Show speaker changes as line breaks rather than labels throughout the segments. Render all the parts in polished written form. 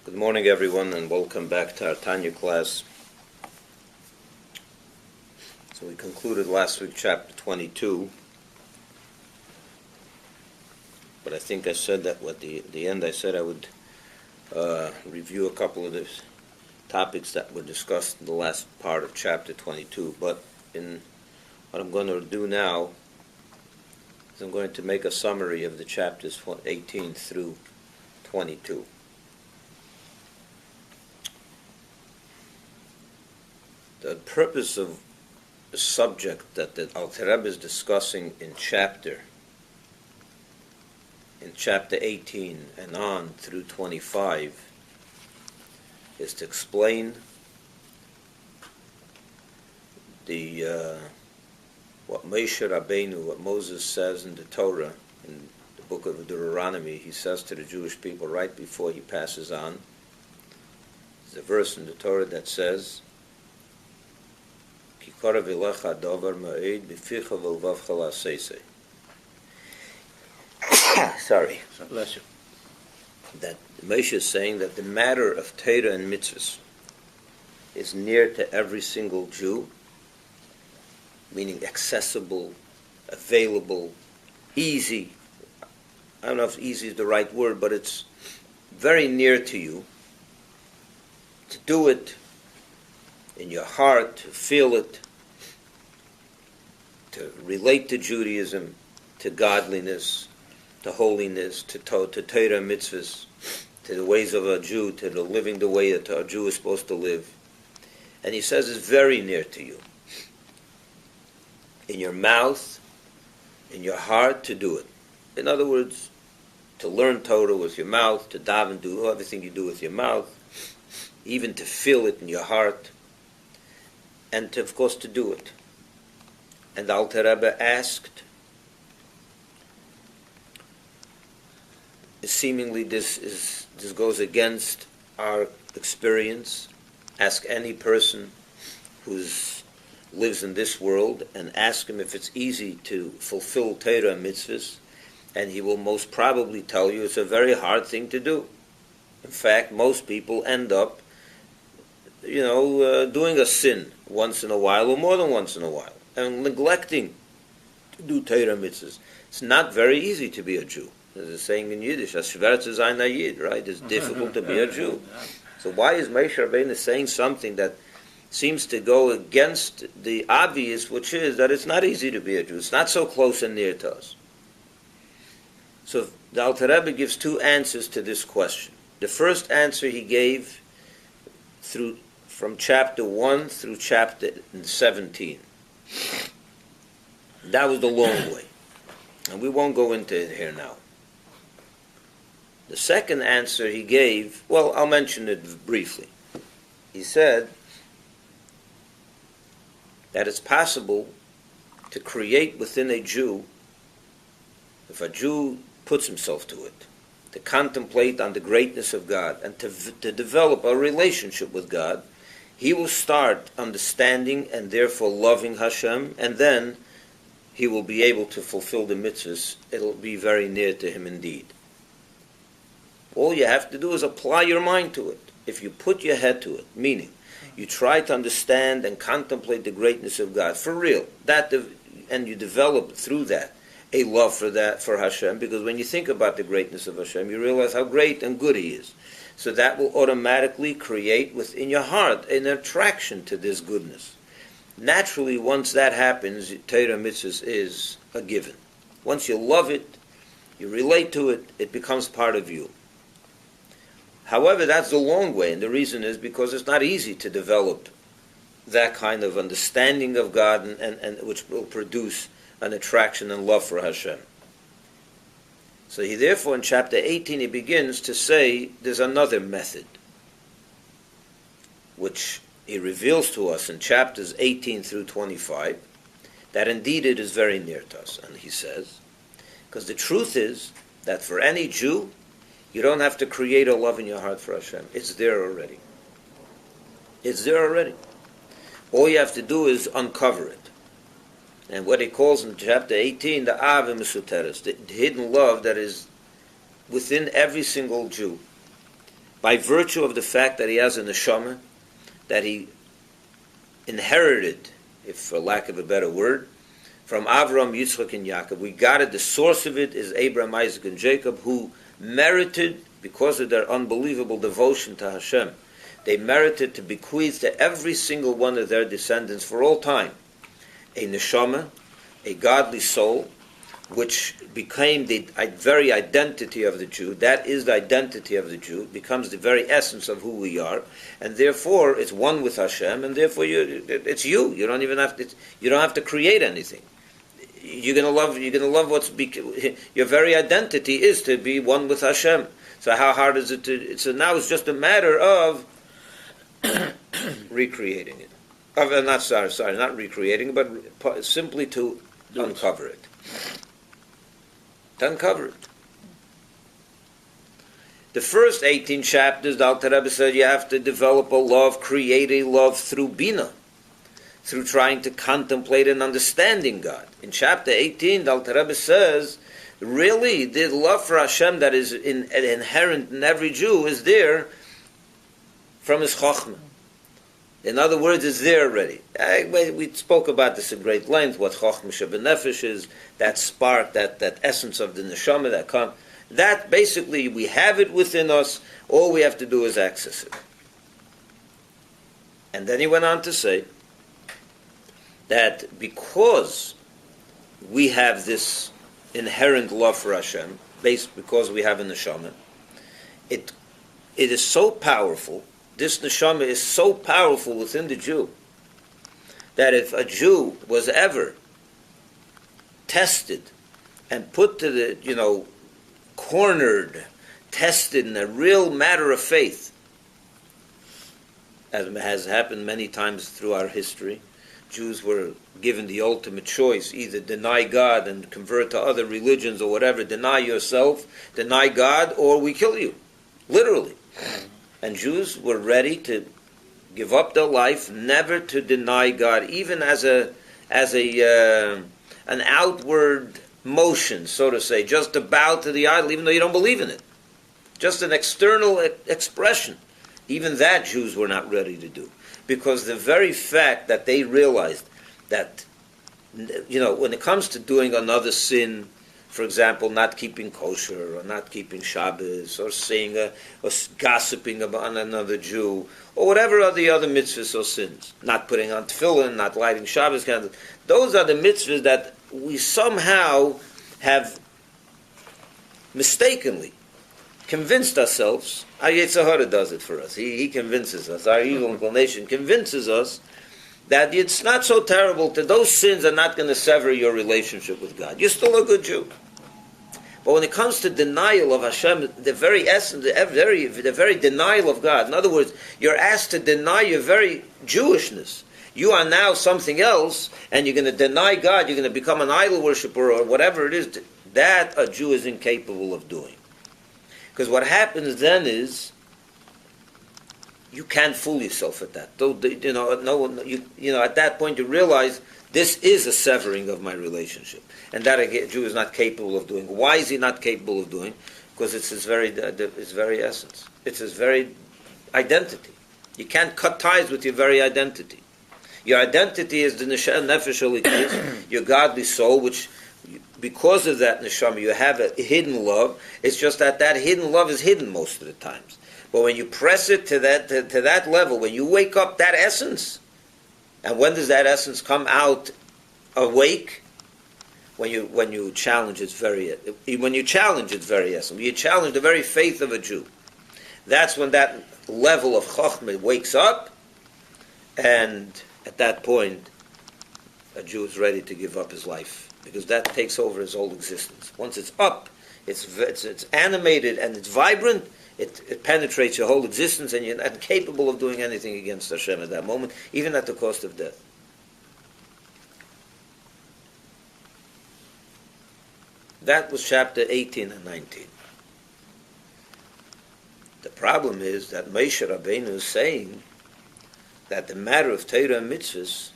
Good morning, everyone, and welcome back to our Tanya class. So we concluded last week chapter 22, but I think I said that at the end I said I would review a couple of the topics that were discussed in the last part of chapter 22. But what I'm going to do now is I'm going to make a summary of the chapters 18 through 22. The purpose of the subject that the Alter Rebbe is discussing in chapter 18 and on through 25 is to explain what Moshe Rabbeinu, what Moses says in the Torah, in the book of Deuteronomy. He says to the Jewish people right before he passes on. There's a verse in the Torah that says, Sorry.
Bless you.
That Moshe is saying that the matter of Torah and mitzvahs is near to every single Jew, meaning accessible, available, easy. I don't know if easy is the right word, but it's very near to you to do it in your heart, to feel it, to relate to Judaism, to godliness, to holiness, to Torah mitzvahs, to the ways of a Jew, to the living the way that a Jew is supposed to live. And he says it's very near to you. In your mouth, in your heart, to do it. In other words, to learn Torah with your mouth, to daven, do everything you do with your mouth, even to feel it in your heart, and of course to do it. And Alter Rebbe asked, seemingly this goes against our experience. Ask any person who lives in this world and ask him if it's easy to fulfill Torah and mitzvahs, and he will most probably tell you it's a very hard thing to do. In fact, most people end up doing a sin once in a while or more than once in a while, and neglecting to do Torah mitzvahs. It's not very easy to be a Jew. There's a saying in Yiddish, "As schwer zu sein a Yid," right? It's difficult to be a Jew. So why is Moshe Rabbeinu saying something that seems to go against the obvious, which is that it's not easy to be a Jew. It's not so close and near to us. So the Alter Rebbe gives two answers to this question. The first answer he gave from chapter 1 through chapter 17. That was the long way. And we won't go into it here now. The second answer he gave, well, I'll mention it briefly. He said that it's possible to create within a Jew, if a Jew puts himself to it, to contemplate on the greatness of God and to develop a relationship with God, he will start understanding and therefore loving Hashem, and then he will be able to fulfill the mitzvahs. It'll be very near to him indeed. All you have to do is apply your mind to it. If you put your head to it, meaning you try to understand and contemplate the greatness of God for real, and you develop through that a love for Hashem, because when you think about the greatness of Hashem, you realize how great and good He is. So that will automatically create within your heart an attraction to this goodness. Naturally, once that happens, Torah mitzvahs is a given. Once you love it, you relate to it, it becomes part of you. However, that's the long way, and the reason is because it's not easy to develop that kind of understanding of God, and which will produce an attraction and love for Hashem. So he therefore, in chapter 18, he begins to say there's another method, which he reveals to us in chapters 18 through 25, that indeed it is very near to us. And he says, because the truth is that for any Jew, you don't have to create a love in your heart for Hashem. It's there already. It's there already. All you have to do is uncover it. And what he calls in chapter 18, the Ave Mesuteres, the hidden love that is within every single Jew. by virtue of the fact that he has a neshama, that he inherited, if for lack of a better word, from Avram, Yitzchak, and Yaakov. We got it. The source of it is Abraham, Isaac, and Jacob, who merited, because of their unbelievable devotion to Hashem, they merited to bequeath to every single one of their descendants for all time a neshama, a godly soul, which became the very identity of the Jew. That is the identity of the Jew. It becomes the very essence of who we are, and therefore it's one with Hashem, and therefore it's you. You don't even have to. You don't have to create anything. You're gonna love. You're gonna love your very identity is to be one with Hashem. So how hard is it to? So now it's just a matter of recreating it. Not recreating, but simply to uncover it. To uncover it. The first 18 chapters, the Alter Rebbe said, you have to develop a love, create a love through Bina, through trying to contemplate and understanding God. In chapter 18, the Alter Rebbe says, really, the love for Hashem that is inherent in every Jew is there from his Chochmah. In other words, it's there already. We spoke about this at great length, what Chochmah Shebenefesh is, that spark, that essence of the neshama that comes. That basically, we have it within us, all we have to do is access it. And then he went on to say that because we have this inherent love for Hashem, because we have a neshama, it is so powerful. This neshama is so powerful within the Jew that if a Jew was ever tested and put to the, cornered, tested in a real matter of faith, as has happened many times through our history, Jews were given the ultimate choice, either deny God and convert to other religions or whatever, deny yourself, deny God, or we kill you, literally. And Jews were ready to give up their life, never to deny God, even as an outward motion, so to say, just to bow to the idol, even though you don't believe in it. Just an external expression. Even that Jews were not ready to do. Because the very fact that they realized that, when it comes to doing another sin, for example, not keeping kosher, or not keeping Shabbos, or saying, or gossiping about another Jew, or whatever are the other mitzvahs or sins, not putting on tefillin, not lighting Shabbos candles, those are the mitzvahs that we somehow have mistakenly convinced ourselves. Our Yetzer Hara does it for us. He convinces us. Our evil inclination convinces us that it's not so terrible. Those sins are not going to sever your relationship with God. You're still a good Jew. But when it comes to denial of Hashem, the very essence, the very denial of God, in other words, you're asked to deny your very Jewishness. You are now something else, and you're going to deny God, you're going to become an idol worshiper, or whatever it is, that a Jew is incapable of doing. Because what happens then is, you can't fool yourself at that. At that point you realize this is a severing of my relationship, and that a Jew is not capable of doing. Why is he not capable of doing? Because it's his very essence. It's his very identity. You can't cut ties with your very identity. Your identity is the nefesh elikis, your godly soul, which, because of that neshama, you have a hidden love. It's just that hidden love is hidden most of the times. But when you press it to that level, when you wake up that essence, and when does that essence come out awake? When you challenge its very essence. When you challenge the very faith of a Jew. That's when that level of chokhmah wakes up, and at that point, a Jew is ready to give up his life, because that takes over his whole existence. Once it's up, it's animated and it's vibrant. It penetrates your whole existence, and you're not capable of doing anything against Hashem at that moment, even at the cost of death. That was chapter 18 and 19. The problem is that Moshe Rabbeinu is saying that the matter of Torah and mitzvahs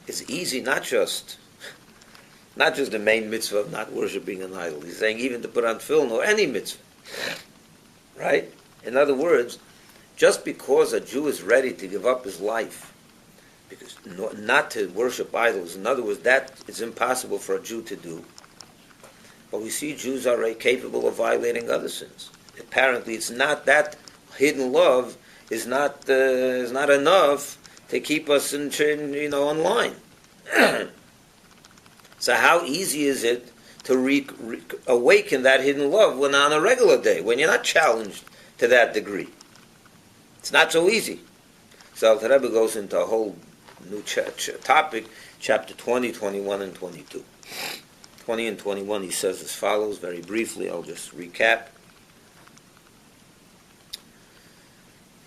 is easy, not just the main mitzvah of not worshiping an idol. He's saying even to put on tefillin or any mitzvah. Right? In other words, just because a Jew is ready to give up his life, because not to worship idols, in other words, that is impossible for a Jew to do. But we see Jews are capable of violating other sins. Apparently, it's not that hidden love is not enough to keep us in line. So how easy is it to awaken that hidden love when on a regular day, when you're not challenged to that degree? It's not so easy. So Alter Rebbe goes into a whole new topic, chapter 20, 21, and 22. 20 and 21, he says as follows, very briefly, I'll just recap.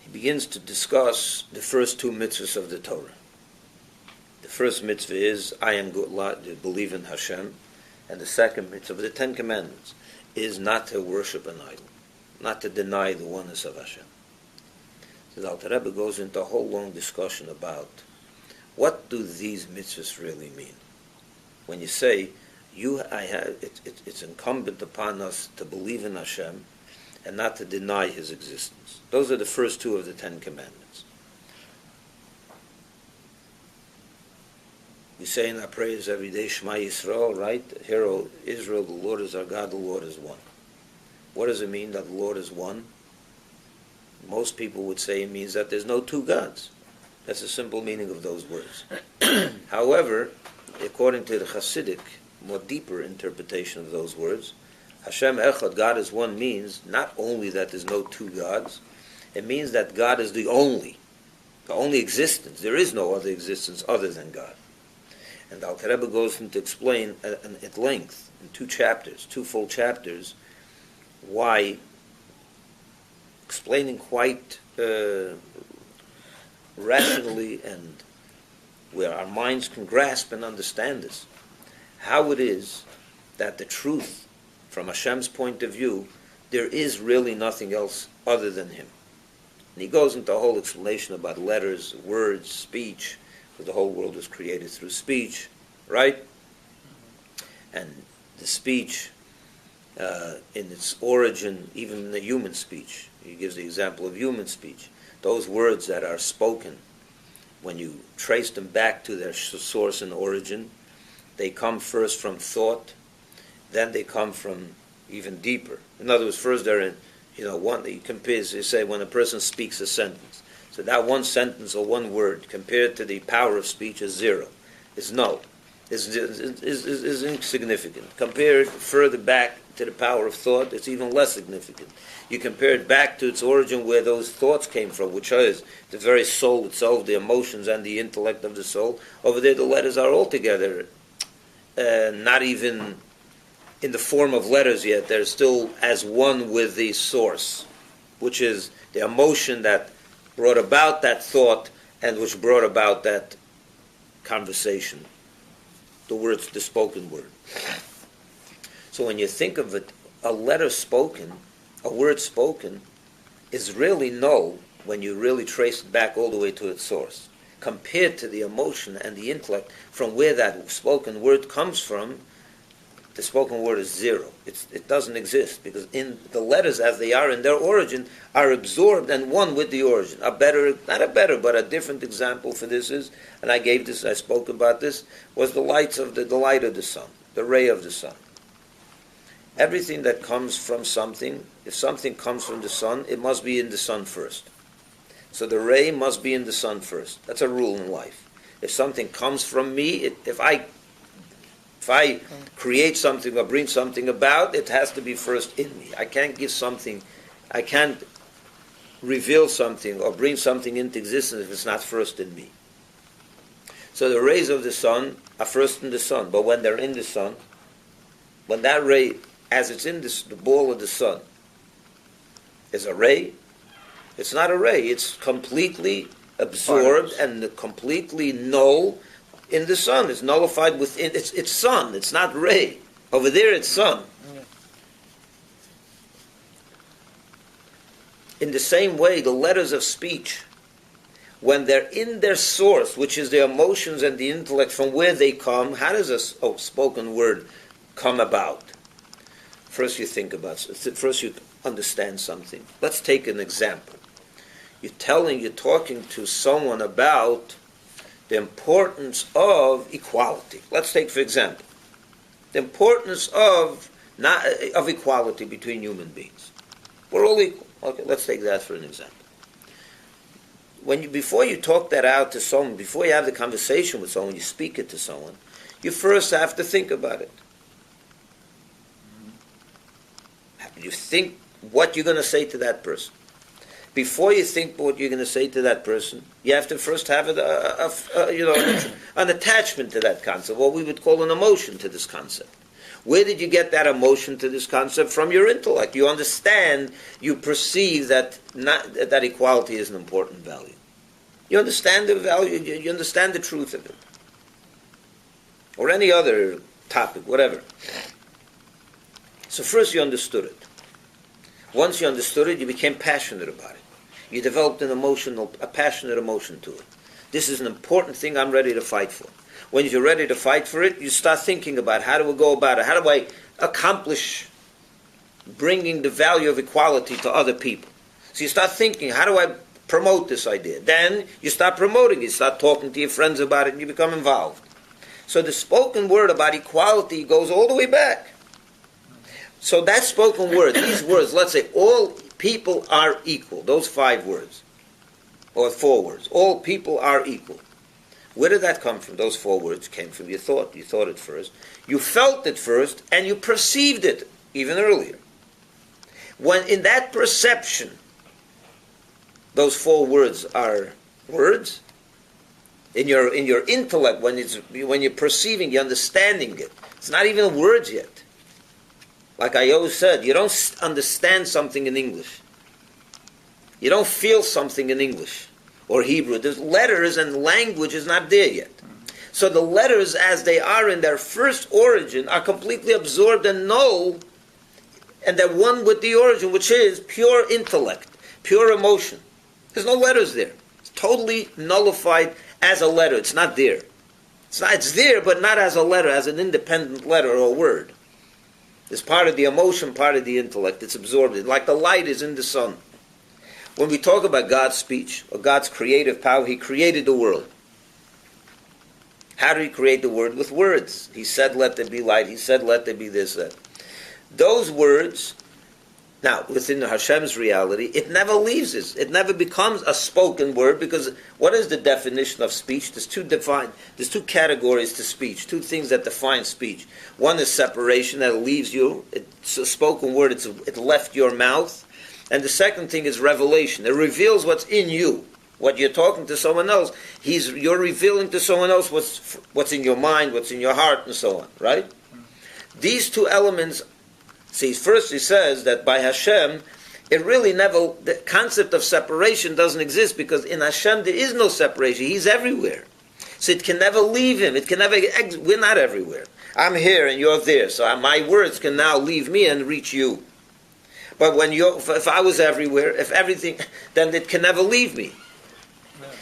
He begins to discuss the first two mitzvahs of the Torah. The first mitzvah is, I am good, to believe in Hashem, and the second mitzvah of the Ten Commandments is not to worship an idol, not to deny the oneness of Hashem. So the Alter Rebbe goes into a whole long discussion about what do these mitzvahs really mean. When you say, it's incumbent upon us to believe in Hashem and not to deny His existence. Those are the first two of the Ten Commandments. We say in our prayers every day, Shema Yisrael, right? Hear, O Israel, the Lord is our God, the Lord is one. What does it mean that the Lord is one? Most people would say it means that there's no two gods. That's the simple meaning of those words. However, according to the Hasidic, more deeper interpretation of those words, Hashem Echad, God is one, means not only that there's no two gods, it means that God is the only existence. There is no other existence other than God. And Alter Rebbe goes on to explain at length, in two full chapters, why, explaining quite rationally and where our minds can grasp and understand this, how it is that the truth, from Hashem's point of view, there is really nothing else other than Him. And he goes into a whole explanation about letters, words, speech, because the whole world was created through speech, right? And the speech, in its origin, even in the human speech, he gives the example of human speech, those words that are spoken, when you trace them back to their source and origin, they come first from thought, then they come from even deeper. In other words, first they're in, you say when a person speaks a sentence. So that one sentence or one word compared to the power of speech is zero, is null, is insignificant. Compare it further back to the power of thought, it's even less significant. You compare it back to its origin where those thoughts came from, which is the very soul itself, the emotions and the intellect of the soul. Over there the letters are altogether not even in the form of letters yet. They're still as one with the source, which is the emotion that brought about that thought and which brought about that conversation, the spoken word. So when you think of it, a letter spoken, a word spoken, is really null when you really trace it back all the way to its source. Compared to the emotion and the intellect from where that spoken word comes from, the spoken word is zero. It doesn't exist, because in the letters as they are in their origin are absorbed and one with the origin. But a different example for this is, and I spoke about this, was the light of the sun, the ray of the sun. Everything that comes from something, if something comes from the sun, it must be in the sun first. So the ray must be in the sun first. That's a rule in life. If something comes from me, if I create something or bring something about, it has to be first in me. I can't reveal something or bring something into existence if it's not first in me. So the rays of the sun are first in the sun, but when they're in the sun, when that ray, as it's in the ball of the sun, is a ray, it's not a ray, it's completely absorbed and completely null in the sun. It's nullified within, it's sun, it's not ray. Over there it's sun. In the same way, the letters of speech, when they're in their source, which is their emotions and the intellect, from where they come, how does a spoken word come about? First you understand something. Let's take an example. You're talking to someone about the importance of equality. Let's take, for example, the importance of equality between human beings. We're all equal. Okay, let's take that for an example. Before you talk that out to someone, before you have the conversation with someone, you speak it to someone, you first have to think about it. You think what you're going to say to that person. Before you think what you're going to say to that person, you have to first have an attachment to that concept, what we would call an emotion to this concept. Where did you get that emotion to this concept? From your intellect. You understand, you perceive that equality is an important value. You understand the value, you understand the truth of it. Or any other topic, whatever. So first you understood it. Once you understood it, you became passionate about it. You developed a passionate emotion to it. This is an important thing I'm ready to fight for. When you're ready to fight for it, you start thinking about how do we go about it? How do I accomplish bringing the value of equality to other people? So you start thinking, how do I promote this idea? Then you start promoting it. You start talking to your friends about it, and you become involved. So the spoken word about equality goes all the way back. So that spoken word, these words, let's say all people are equal, those 5 words, or 4 words, all people are equal. Where did that come from? Those 4 words came from your thought. You thought it first. You felt it first, and you perceived it even earlier. When in that perception, those 4 words are words, in your intellect, when you're perceiving, you're understanding it, it's not even words yet. Like I always said, you don't understand something in English. You don't feel something in English or Hebrew. There's letters and language is not there yet. So the letters as they are in their first origin are completely absorbed and null, and they're one with the origin, which is pure intellect, pure emotion. There's no letters there. It's totally nullified as a letter. It's not there. It's there, but not as a letter, as an independent letter or word. It's part of the emotion, part of the intellect. It's absorbed. Like the light is in the sun. When we talk about God's speech, or God's creative power, He created the world. How did He create the world? With words. He said, let there be light. He said, let there be this, that. Those words, now, within Hashem's reality, it never leaves us. It never becomes a spoken word, because what is the definition of speech? There's 2 categories to speech, 2 things that define speech. One is separation, that leaves you. It's a spoken word, it left your mouth. And the second thing is revelation. It reveals what's in you. What you're talking to someone else, you're revealing to someone else what's in your mind, what's in your heart, and so on, right? These 2 elements. See, first he says that by Hashem, the concept of separation doesn't exist, because in Hashem there is no separation. He's everywhere. So it can never leave Him. We're not everywhere. I'm here and you're there. So my words can now leave me and reach you. But if I was everywhere, if everything, then it can never leave me.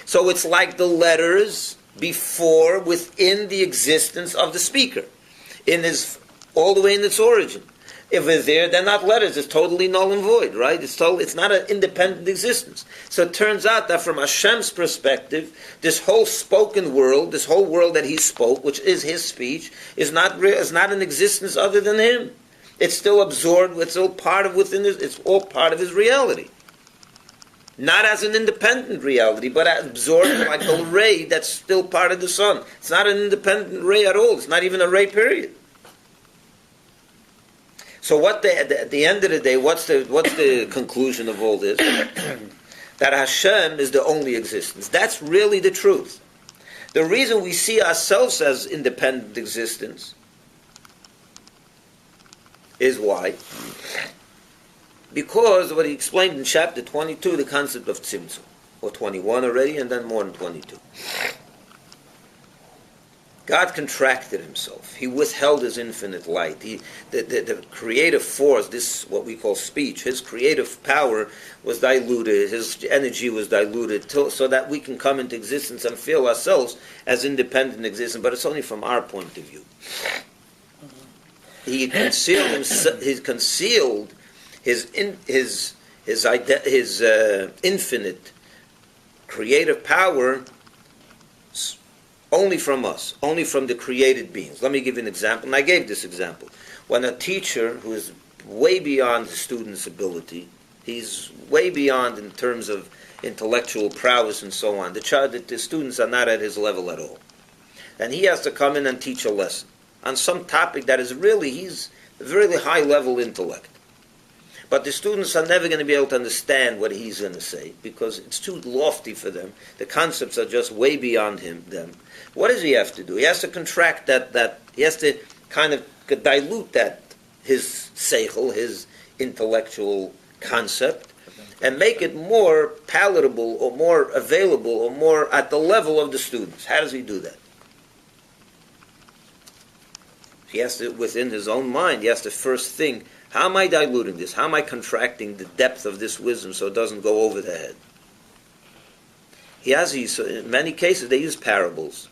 So it's like the letters within the existence of the speaker, all the way in its origin. If it's there, they're not letters. It's totally null and void, right? It's not an independent existence. So it turns out that from Hashem's perspective, this whole spoken world, this whole world that He spoke, which is His speech, is not an existence other than Him. It's still absorbed. It's all part of It's all part of His reality. Not as an independent reality, but absorbed like a ray that's still part of the sun. It's not an independent ray at all. It's not even a ray, period. So at the end of the day, what's the conclusion of all this? That Hashem is the only existence. That's really the truth. The reason we see ourselves as independent existence is why? Because what he explained in chapter 22, the concept of tzimtzum, or 21 already, and then more than 22. God contracted Himself. He withheld His infinite light. The creative force, this what we call speech, His creative power was diluted. His energy was diluted so that we can come into existence and feel ourselves as independent existence. But it's only from our point of view. He concealed his infinite creative power only from us, only from the created beings. Let me give you an example, and I gave this example. When a teacher who is way beyond the student's ability, he's way beyond in terms of intellectual prowess and so on. The students are not at his level at all. And he has to come in and teach a lesson on some topic that is really, he's a really high level intellect. But the students are never going to be able to understand what he's going to say because it's too lofty for them. The concepts are just way beyond them. What does he have to do? He has to contract that he has to kind of dilute that, his seichel, his intellectual concept, and make it more palatable or more available or more at the level of the students. How does he do that? He has to, within his own mind, he has to first think, how am I diluting this? How am I contracting the depth of this wisdom so it doesn't go over the head? In many cases, they use parables.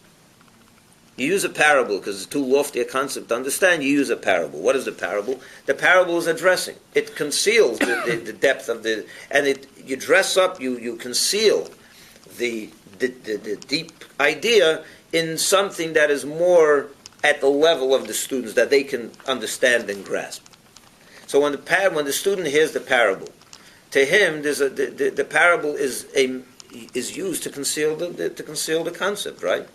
You use a parable because it's too lofty a concept to understand. You use a parable. What is the parable? The parable is a dressing. It conceals the depth of the, and you dress up, you conceal the deep idea in something that is more at the level of the students that they can understand and grasp. So when the student hears the parable, to him the parable is used to conceal the concept, right?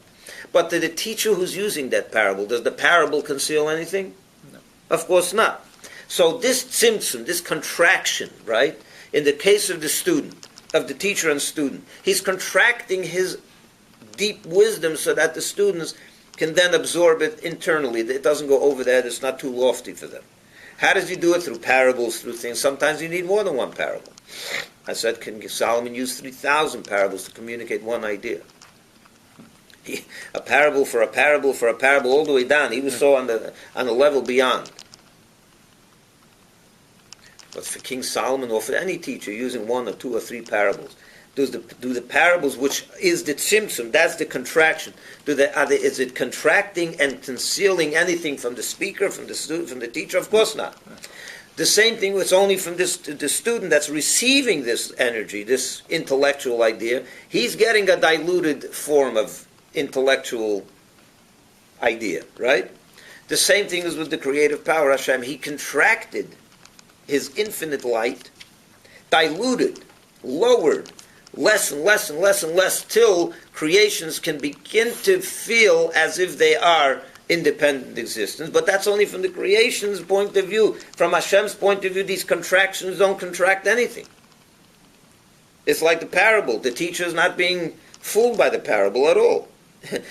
But to the teacher who's using that parable, does the parable conceal anything? No. Of course not. So this tzimtzum, this contraction, right? In the case of the student, of the teacher and student, he's contracting his deep wisdom so that the students can then absorb it internally. It doesn't go over there. It's not too lofty for them. How does he do it? Through parables, through things. Sometimes you need more than one parable. I said, can Solomon use 3,000 parables to communicate one idea? A parable for a parable for a parable all the way down. He was so on the level beyond. But for King Solomon or for any teacher using one or two or three parables, do the parables, which is the tzimtzum, that's the contraction. Is it contracting and concealing anything from the speaker, from the student, from the teacher? Of course not. The same thing was only from the student that's receiving this energy, this intellectual idea. He's getting a diluted form of intellectual idea, right? The same thing is with the creative power, Hashem. He contracted his infinite light, diluted, lowered, less and less and less and less, till creations can begin to feel as if they are independent existence. But that's only from the creation's point of view. From Hashem's point of view, these contractions don't contract anything. It's like the parable. The teacher is not being fooled by the parable at all.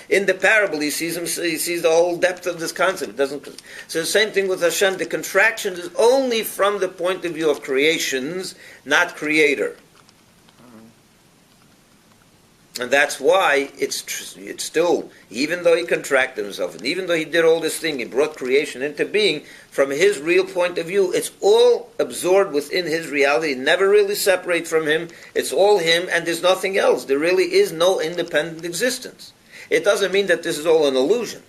In the parable, he sees the whole depth of this concept. It doesn't. So the same thing with Hashem. The contraction is only from the point of view of creations, not creator. And that's why it's still, even though he contracted himself, and even though he did all this thing, he brought creation into being, from his real point of view, it's all absorbed within his reality. It never really separates from him. It's all him, and there's nothing else. There really is no independent existence. It doesn't mean that this is all an illusion.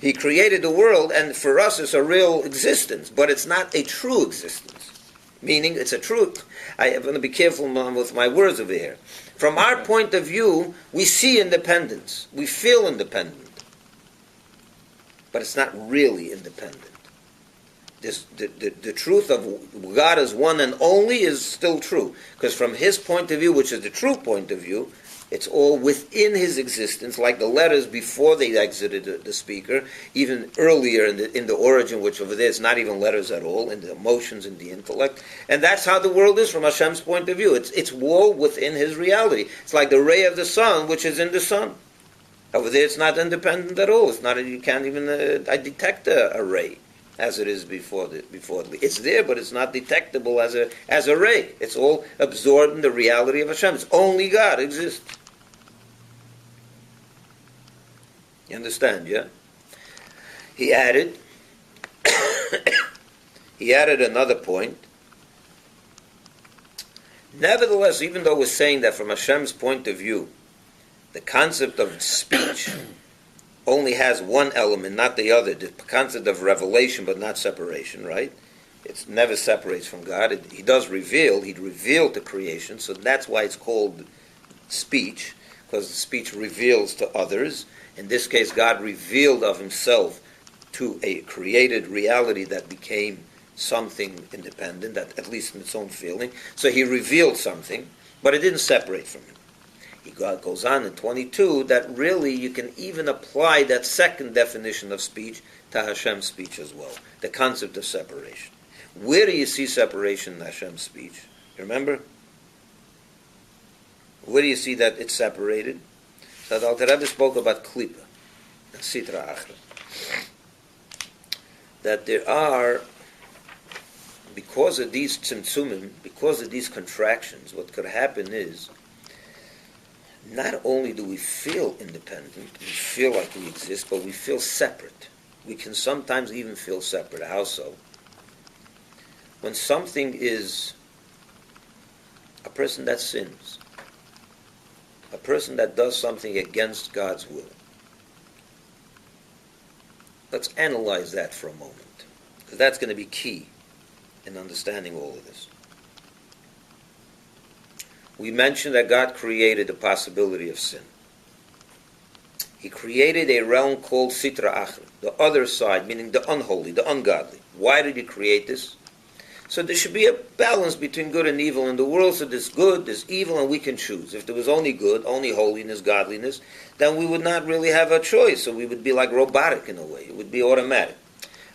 He created the world, and for us it's a real existence, but it's not a true existence. Meaning, it's a truth. I'm going to be careful with my words over here. From our point of view, we see independence. We feel independent. But it's not really independent. The truth of God as one and only is still true. Because from his point of view, which is the true point of view, it's all within his existence, like the letters before they exited the speaker, even earlier in the origin, which over there is not even letters at all, in the emotions and the intellect. And that's how the world is from Hashem's point of view. It's all within his reality. It's like the ray of the sun, which is in the sun. Over there, it's not independent at all. It's not. You can't even detect a ray as it is before. It's there, but it's not detectable as a ray. It's all absorbed in the reality of Hashem. It's only God exists. You understand, yeah? He added another point. Nevertheless, even though we're saying that from Hashem's point of view, the concept of speech only has one element, not the other, the concept of revelation but not separation, right? It never separates from God. He does reveal. He revealed to creation, so that's why it's called speech, because the speech reveals to others. In this case, God revealed of himself to a created reality that became something independent, that at least in its own feeling. So he revealed something, but it didn't separate from him. He goes on in 22 that really you can even apply that second definition of speech to Hashem's speech as well, the concept of separation. Where do you see separation in Hashem's speech? You remember? Where do you see that it's separated? So the Alter Rebbe spoke about klipa, and sitra achra. That there are, because of these tzimtzumim, because of these contractions, what could happen is, not only do we feel independent, we feel like we exist, but we feel separate. We can sometimes even feel separate. How so? When something is a person that sins, a person that does something against God's will. Let's analyze that for a moment, because that's going to be key in understanding all of this. We mentioned that God created the possibility of sin. He created a realm called Sitra Achra, the other side, meaning the unholy, the ungodly. Why did he create this? So there should be a balance between good and evil in the world. So there's good, there's evil, and we can choose. If there was only good, only holiness, godliness, then we would not really have a choice. So we would be like robotic in a way. It would be automatic.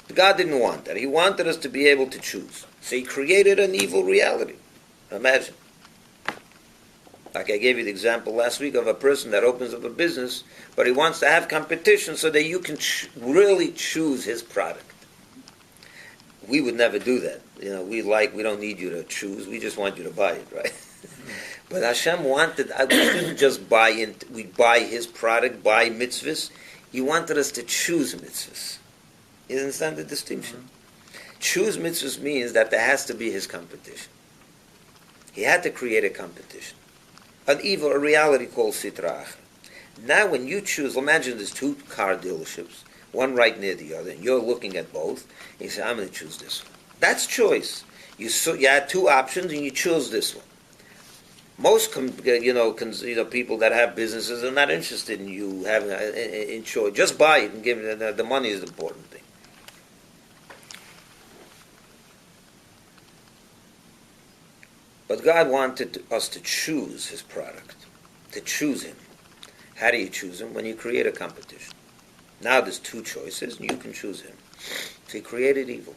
But God didn't want that. He wanted us to be able to choose. So he created an evil reality. Imagine. Like I gave you the example last week of a person that opens up a business, but he wants to have competition so that you can really choose his product. We would never do that. You know, we don't need you to choose. We just want you to buy it, right? But Hashem wanted, we didn't just we buy his product, buy mitzvahs. He wanted us to choose mitzvahs. You understand the distinction? Mm-hmm. Choose mitzvahs means that there has to be his competition. He had to create a competition. An evil, a reality called Sitra Achra. Now when you choose, imagine there's two car dealerships, one right near the other, and you're looking at both, and you say, I'm going to choose this one. That's choice. You had two options, and you chose this one. Most people that have businesses are not interested in you having in choice. Just buy it and give it. The money is the important thing. But God wanted us to choose his product, to choose him. How do you choose him? When you create a competition. Now there's two choices, and you can choose him. So he created evil.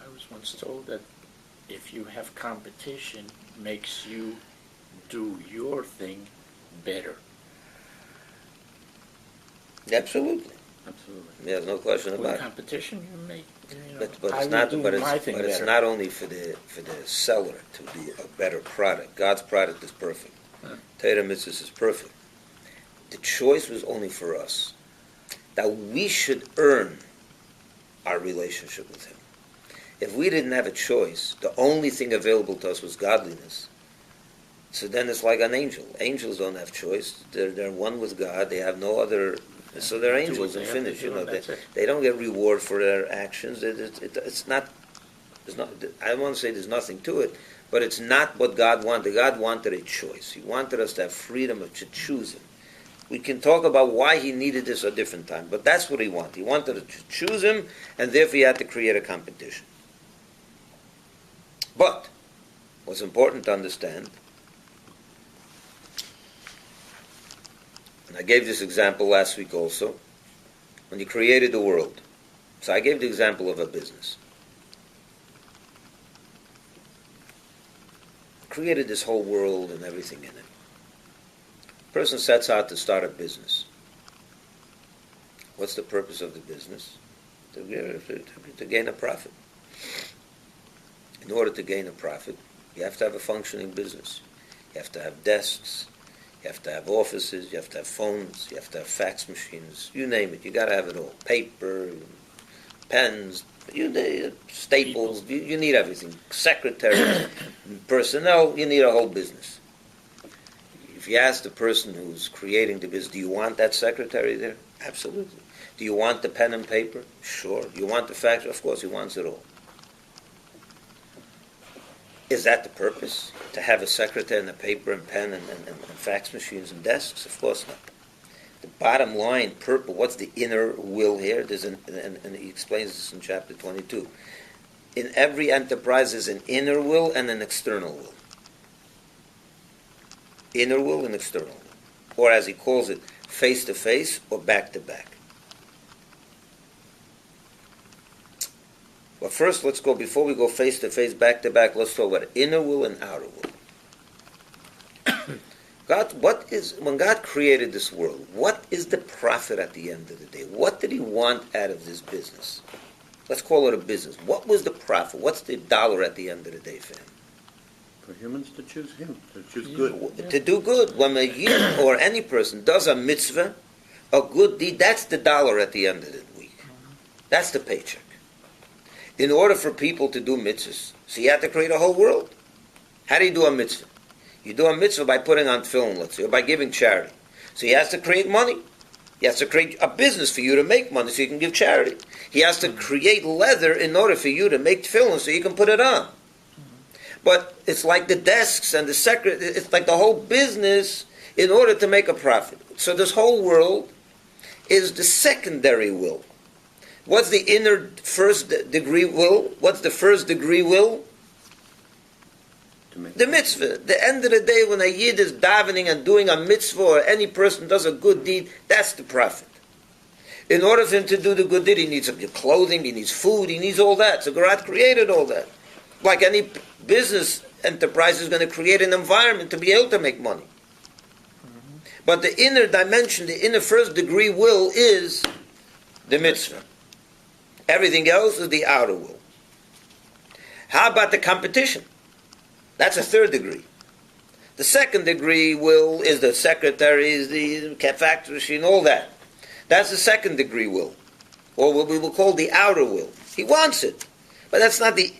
I was once told that if you have competition, makes you do your thing better.
Absolutely.
Absolutely.
There's no question about it.
Competition, you make.
It's not only for the seller to do a better product. God's product is perfect. Torah mitzvahs is perfect. The choice was only for us. That we should earn our relationship with him. If we didn't have a choice, the only thing available to us was godliness. So then it's like an angel. Angels don't have choice. They're one with God. They have no other. So they're angels and finished. They don't get reward for their actions. It's not. I don't want to say there's nothing to it, but it's not what God wanted. God wanted a choice. He wanted us to have freedom to choose him. We can talk about why he needed this a different time, but that's what he wanted. He wanted us to choose him, and therefore he had to create a competition. But what's important to understand, and I gave this example last week also, when he created the world. So I gave the example of a business. Created this whole world and everything in it. Person sets out to start a business. What's the purpose of the business? To gain a profit. In order to gain a profit, you have to have a functioning business. You have to have desks. You have to have offices. You have to have phones. You have to have fax machines. You name it. You got to have it all. Paper, pens, staples. You need everything. Secretaries, personnel. You need a whole business. If you ask the person who's creating the business, do you want that secretary there? Absolutely. Do you want the pen and paper? Sure. Do you want the fax? Of course, he wants it all. Is that the purpose? To have a secretary and a paper and pen and fax machines and desks? Of course not. The bottom line, purpose, what's the inner will here? And he explains this in chapter 22. In every enterprise there's an inner will and an external will. Inner will and external will. Or as he calls it, face-to-face or back-to-back. But first, let's go, before we go face-to-face, back-to-back, let's talk about inner will and outer will. When God created this world, what is the profit at the end of the day? What did he want out of this business? Let's call it a business. What was the profit? What's the dollar at the end of the day for him?
For humans to choose him, to choose good.
Yeah. To do good. When a yid or any person does a mitzvah, a good deed, that's the dollar at the end of the week. That's the paycheck. In order for people to do mitzvahs, so you have to create a whole world. How do you do a mitzvah? You do a mitzvah by putting on film, let's say, or by giving charity. So he has to create money. He has to create a business for you to make money so you can give charity. He has to create leather in order for you to make film so you can put it on. But it's like the desks and the secretary, it's like the whole business in order to make a profit. So this whole world is the secondary will. What's the inner first degree will? What's the first degree will? The mitzvah. The end of the day, when a yid is davening and doing a mitzvah, or any person does a good deed, that's the profit. In order for him to do the good deed, he needs clothing, he needs food, he needs all that. So God created all that. Like any business enterprise is going to create an environment to be able to make money. But the inner dimension, the inner first degree will is the mitzvah. Everything else is the outer will. How about the competition? That's a third degree. The second degree will is the secretaries, the fax machine, all that. That's the second degree will. Or what we will call the outer will. He wants it. But that's not the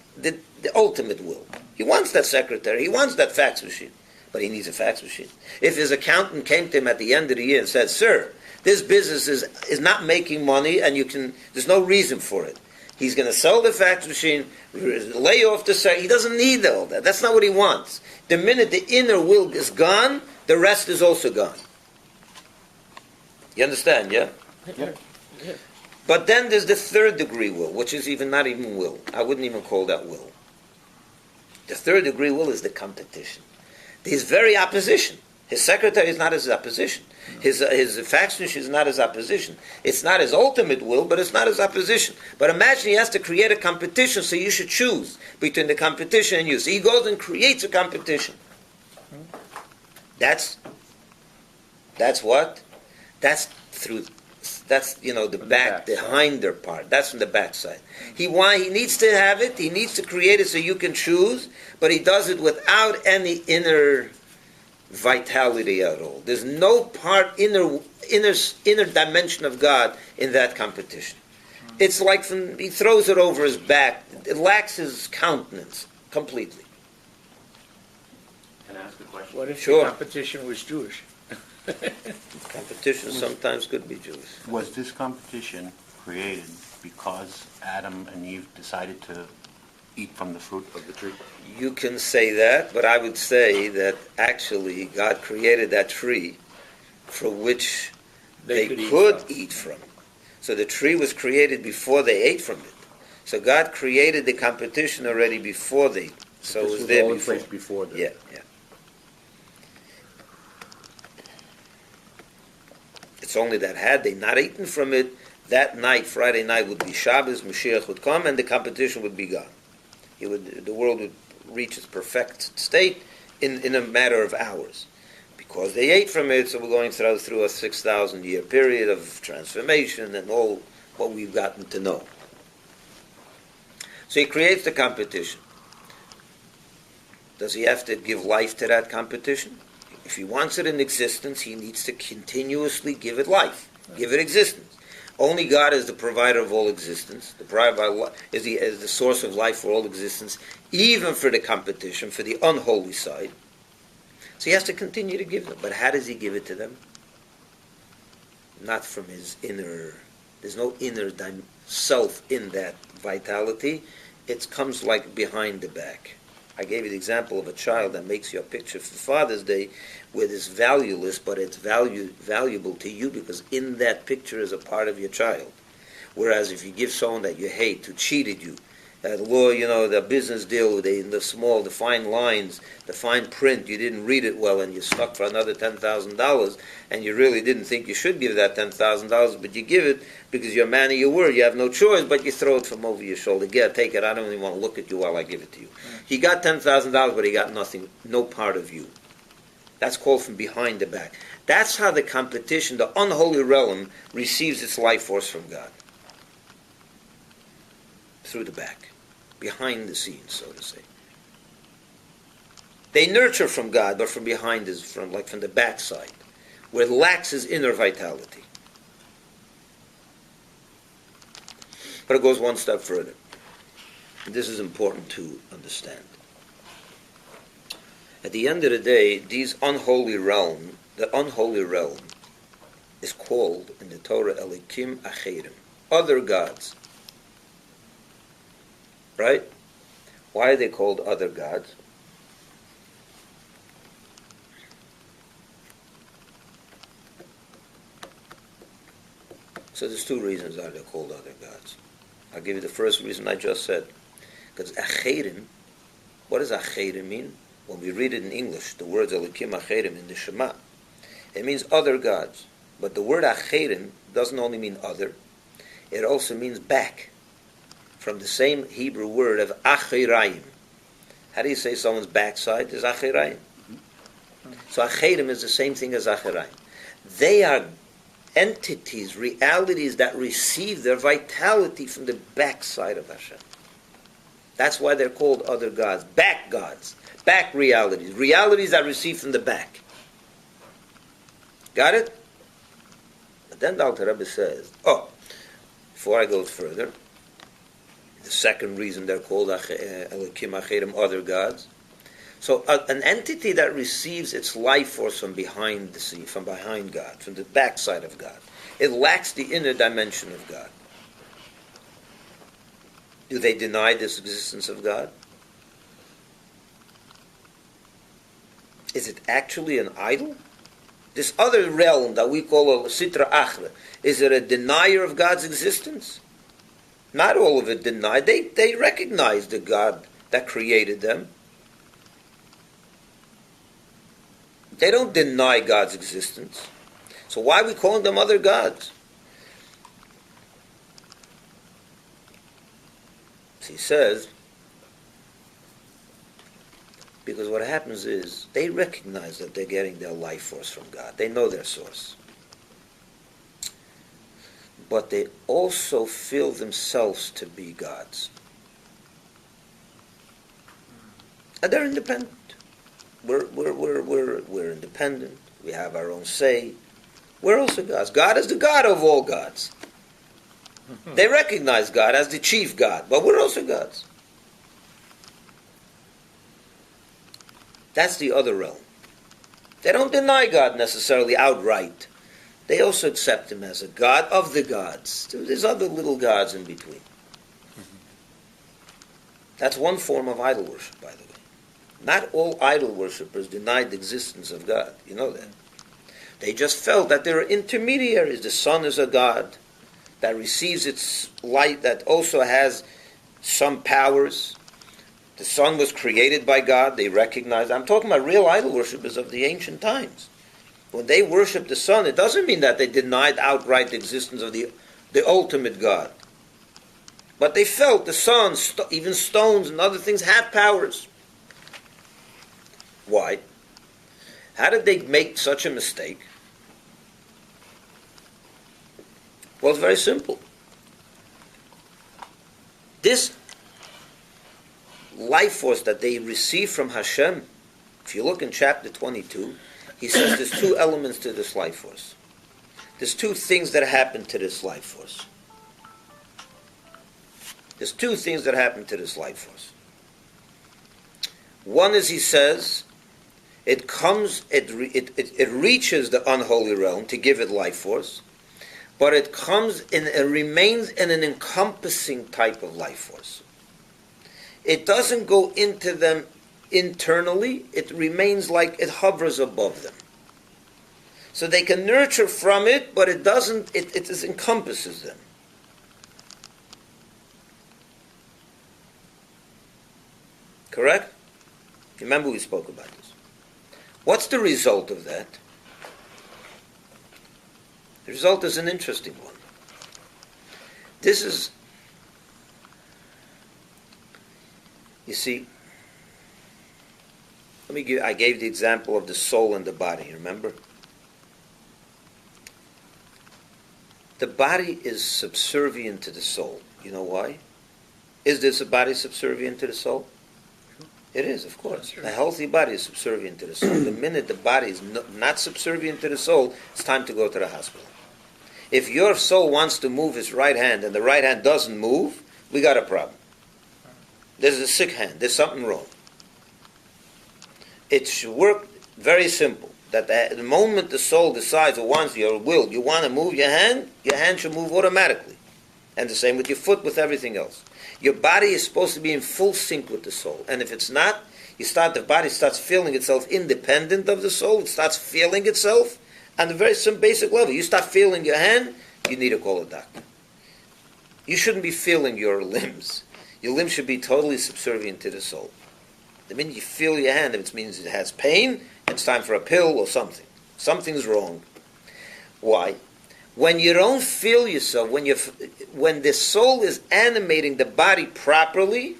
ultimate will. He wants that secretary. He wants that fax machine. But he needs a fax machine. If his accountant came to him at the end of the year and said, "Sir, this business is not making money and there's no reason for it." He's going to sell the fax machine, lay off the site. He doesn't need all that. That's not what he wants. The minute the inner will is gone, the rest is also gone. You understand, yeah?
Yeah.
But then there's the third degree will, which is not even will. I wouldn't even call that will. The third degree will is the competition. His very opposition. His secretary is not his opposition. His fax machine is not his opposition. It's not his ultimate will, but it's not his opposition. But imagine he has to create a competition, so you should choose between the competition and you. So he goes and creates a competition. That's what? That's the back, the hinder part. That's from the backside. He needs to have it. He needs to create it so you can choose, but he does it without any inner vitality at all. There's no inner dimension of God in that competition. It's like he throws it over his back. It lacks his countenance completely.
Can I ask a question?
What if
Sure.
the competition was Jewish?
Competition sometimes could be Jewish.
Was this competition created because Adam and Eve decided to eat from the fruit of the tree?
You can say that, but I would say that actually God created that tree for which they could eat from. So the tree was created before they ate from it. So God created the competition already before they. So it was there
before them.
Yeah. It's only that had they not eaten from it, that night, Friday night, would be Shabbos, Mashiach would come, and the competition would be gone. The world would reach its perfect state in a matter of hours. Because they ate from it, so we're going through a 6,000-year period of transformation and all what we've gotten to know. So he creates the competition. Does he have to give life to that competition? If he wants it in existence, he needs to continuously give it life, give it existence. Only God is the provider of all existence. The provider is the source of life for all existence, even for the competition, for the unholy side. So he has to continue to give them. But how does he give it to them? Not from his inner There's no inner self in that vitality. It comes like behind the back. I gave you the example of a child that makes you a picture for Father's Day where it's valueless, but it's valuable to you because in that picture is a part of your child. Whereas if you give someone that you hate, who cheated you, the law, the business deal, the fine lines, the fine print, you didn't read it well and you're stuck for another $10,000 and you really didn't think you should give that $10,000, but you give it because you're a man of your word, you have no choice, but you throw it from over your shoulder. Take it, I don't even want to look at you while I give it to you. He got $10,000, but he got nothing, no part of you. That's called from behind the back. That's how the competition, the unholy realm, receives its life force from God. Through the back. Behind the scenes, so to say. They nurture from God, but from behind from the backside, where it lacks his inner vitality. But it goes one step further. This is important to understand. At the end of the day, the unholy realm is called in the Torah Elikim Acherim, other gods. Right? Why are they called other gods? So there's two reasons why they're called other gods. I'll give you the first reason I just said. Because Acherim, what does Acherim mean? When we read it in English, the words Elikim Acherim in the Shema, it means other gods. But the word Acherim doesn't only mean other, it also means back. From the same Hebrew word of Achirayim. How do you say someone's backside? Is Achirayim. So Acherim is the same thing as Achirayim. They are entities, realities that receive their vitality from the backside of Hashem. That's why they're called other gods. Back gods. Back realities. Realities that receive from the back. Got it? But then the Alter Rebbe says, before I go further, the second reason they're called Elikim Acherim, other gods. So an entity that receives its life force from behind the sea, from behind God, from the backside of God. It lacks the inner dimension of God. Do they deny this existence of God? Is it actually an idol? This other realm that we call a Sitra Achra, is it a denier of God's existence? Not all of it denied. They recognize the God that created them. They don't deny God's existence. So why are we calling them other gods? So he says, because what happens is they recognize that they're getting their life force from God. They know their source. But they also feel themselves to be gods. And they're independent. We're independent. We have our own say. We're also gods. God is the God of all gods. They recognize God as the chief God, but we're also gods. That's the other realm. They don't deny God necessarily outright. They also accept him as a God of the gods. There's other little gods in between. That's one form of idol worship, by the way. Not all idol worshippers denied the existence of God. You know that. They just felt that there are intermediaries. The sun is a god that receives its light, that also has some powers. The sun was created by God. They recognize. I'm talking about real idol worshippers of the ancient times. When they worship the sun, it doesn't mean that they denied outright the existence of the ultimate God. But they felt the sun, even stones and other things have powers. Why? How did they make such a mistake? Well, it's very simple. This life force that they receive from Hashem, if you look in chapter 22, he says there's two elements to this life force. There's two things that happen to this life force. There's two things that happen to this life force. One is, he says, it reaches the unholy realm to give it life force, but it comes in, it remains in an encompassing type of life force. It doesn't go into them internally, it remains like it hovers above them. So they can nurture from it, but it doesn't, it encompasses them. Correct? Remember we spoke about this. What's the result of that? The result is an interesting one. This is, you see, I gave the example of the soul and the body, remember? The body is subservient to the soul. You know why? Is this a body subservient to the soul? It is, of course. A healthy body is subservient to the soul. The minute the body is not subservient to the soul, it's time to go to the hospital. If your soul wants to move his right hand and the right hand doesn't move, we got a problem. There's a sick hand. There's something wrong. It should work very simple. That at the moment the soul decides or wants your will, you want to move your hand should move automatically. And the same with your foot, with everything else. Your body is supposed to be in full sync with the soul. And if it's not, the body starts feeling itself independent of the soul. It starts feeling itself on a very basic level. You start feeling your hand, you need to call a doctor. You shouldn't be feeling your limbs. Your limbs should be totally subservient to the soul. The minute you feel your hand, it means it has pain, it's time for a pill or something. Something's wrong. Why? When you don't feel yourself, when the soul is animating the body properly,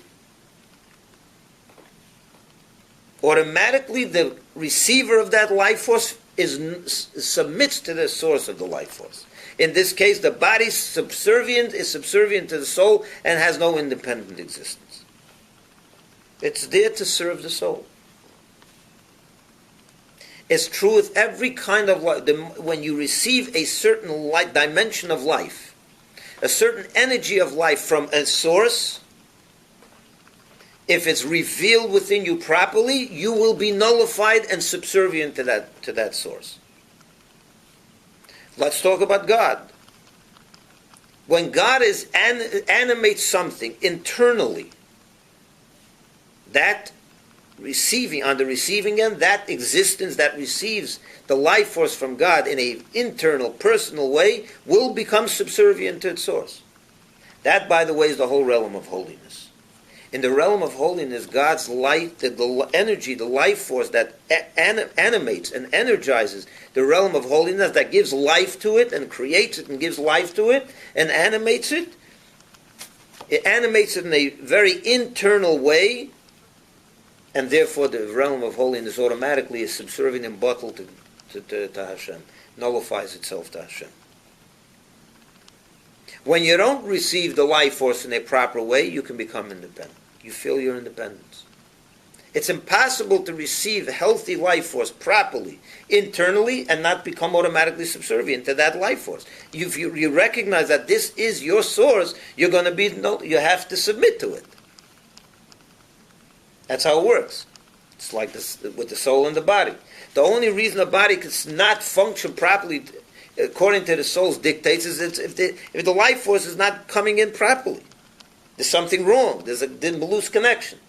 automatically the receiver of that life force submits to the source of the life force. In this case, the body is subservient to the soul and has no independent existence. It's there to serve the soul. It's true with every kind of life. When you receive a certain dimension of life, a certain energy of life from a source, if it's revealed within you properly, you will be nullified and subservient to that source. Let's talk about God. When God animates something internally, that on the receiving end, that existence that receives the life force from God in an internal, personal way, will become subservient to its source. That, by the way, is the whole realm of holiness. In the realm of holiness, God's light, the energy, the life force that animates and energizes the realm of holiness, that gives life to it and creates it and gives life to it and animates it in a very internal way, and therefore the realm of holiness automatically is subservient and bottled to Hashem, nullifies itself to Hashem. When you don't receive the life force in a proper way, you can become independent. You feel your independence. It's impossible to receive healthy life force properly, internally, and not become automatically subservient to that life force. If you recognize that this is your source, you have to submit to it. That's how it works. It's like this with the soul and the body. The only reason the body can not function properly according to the soul's dictates is if the life force is not coming in properly. There's something wrong. There's a loose connection.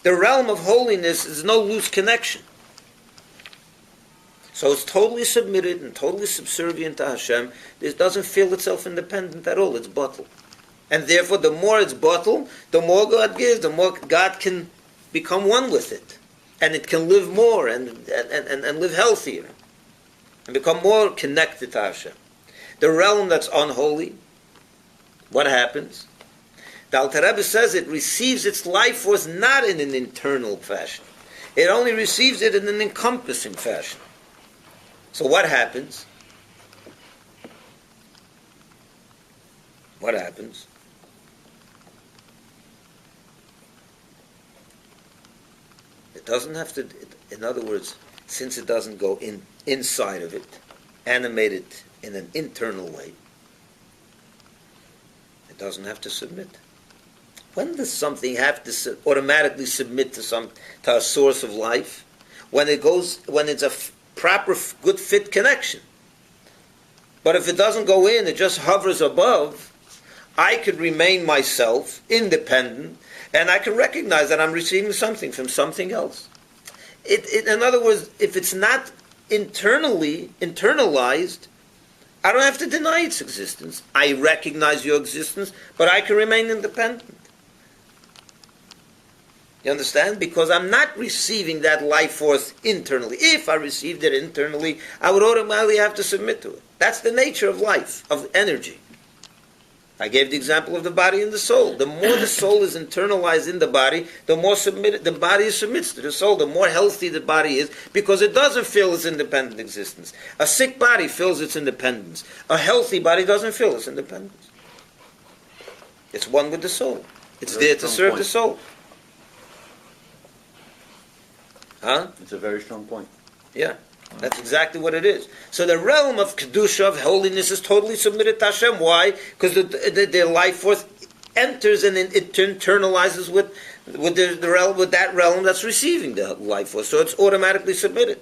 The realm of holiness is no loose connection. So it's totally submitted and totally subservient to Hashem. It doesn't feel itself independent at all. It's bottled. And therefore, the more it's bottled, the more God gives, the more God can become one with it. And it can live more and live healthier. And become more connected to Hashem. The realm that's unholy, what happens? The Alter Rebbe says it receives its life force not in an internal fashion. It only receives it in an encompassing fashion. So what happens? What happens? It doesn't have to, in other words, since it doesn't go inside of it, animate it in an internal way, it doesn't have to submit. When does something have to automatically submit to a source of life? When it's a proper, good fit connection. But if it doesn't go in, it just hovers above, I could remain myself, independent, and I can recognize that I'm receiving something from something else. In other words, if it's not internalized, I don't have to deny its existence. I recognize your existence, but I can remain independent. You understand? Because I'm not receiving that life force internally. If I received it internally, I would automatically have to submit to it. That's the nature of life, of energy. I gave the example of the body and the soul. The more the soul is internalized in the body, the more the body submits to the soul, the more healthy the body is, because it doesn't feel its independent existence. A sick body feels its independence. A healthy body doesn't feel its independence. It's one with the soul. It's there to serve the soul. Huh?
It's a very strong point.
Yeah. That's exactly what it is. So the realm of Kedusha, of holiness, is totally submitted to Hashem. Why? Because the life force enters and it internalizes with the realm, with that realm that's receiving the life force. So it's automatically submitted.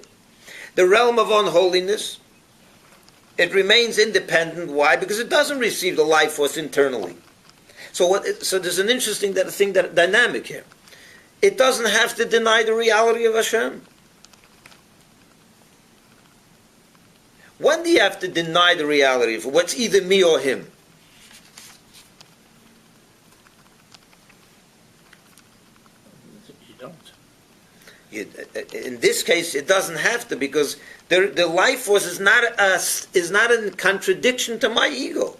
The realm of unholiness, it remains independent. Why? Because it doesn't receive the life force internally. So there's an interesting dynamic here. It doesn't have to deny the reality of Hashem. When do you have to deny the reality of what's either me or him?
You don't.
In this case, it doesn't have to, because the life force is not in contradiction to my ego.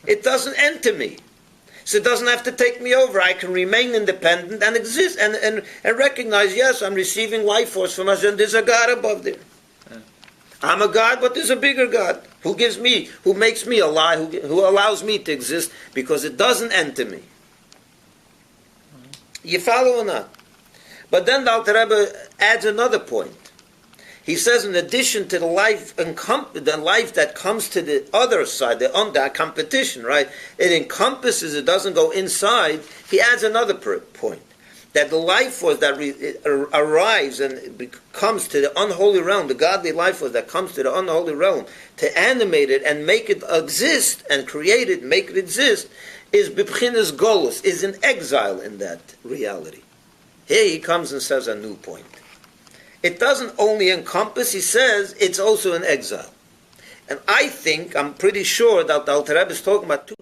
It doesn't enter me. So it doesn't have to take me over. I can remain independent and exist and recognize, yes, I'm receiving life force from Hashem. There's a God above there. I'm a God, but there's a bigger God who makes me alive, who allows me to exist, because it doesn't enter me. You follow or not? But then the Alter Rebbe adds another point. He says, in addition to the life that comes to the other side, the competition, right? It encompasses, it doesn't go inside. He adds another point. That the life force that arrives and comes to the unholy realm, the godly life force that comes to the unholy realm, to animate it and make it exist, and create it, make it exist, is b'pchinas golus, is an exile in that reality. Here he comes and says a new point. It doesn't only encompass, he says, it's also an exile. And I'm pretty sure that the Alter Rebbe is talking about two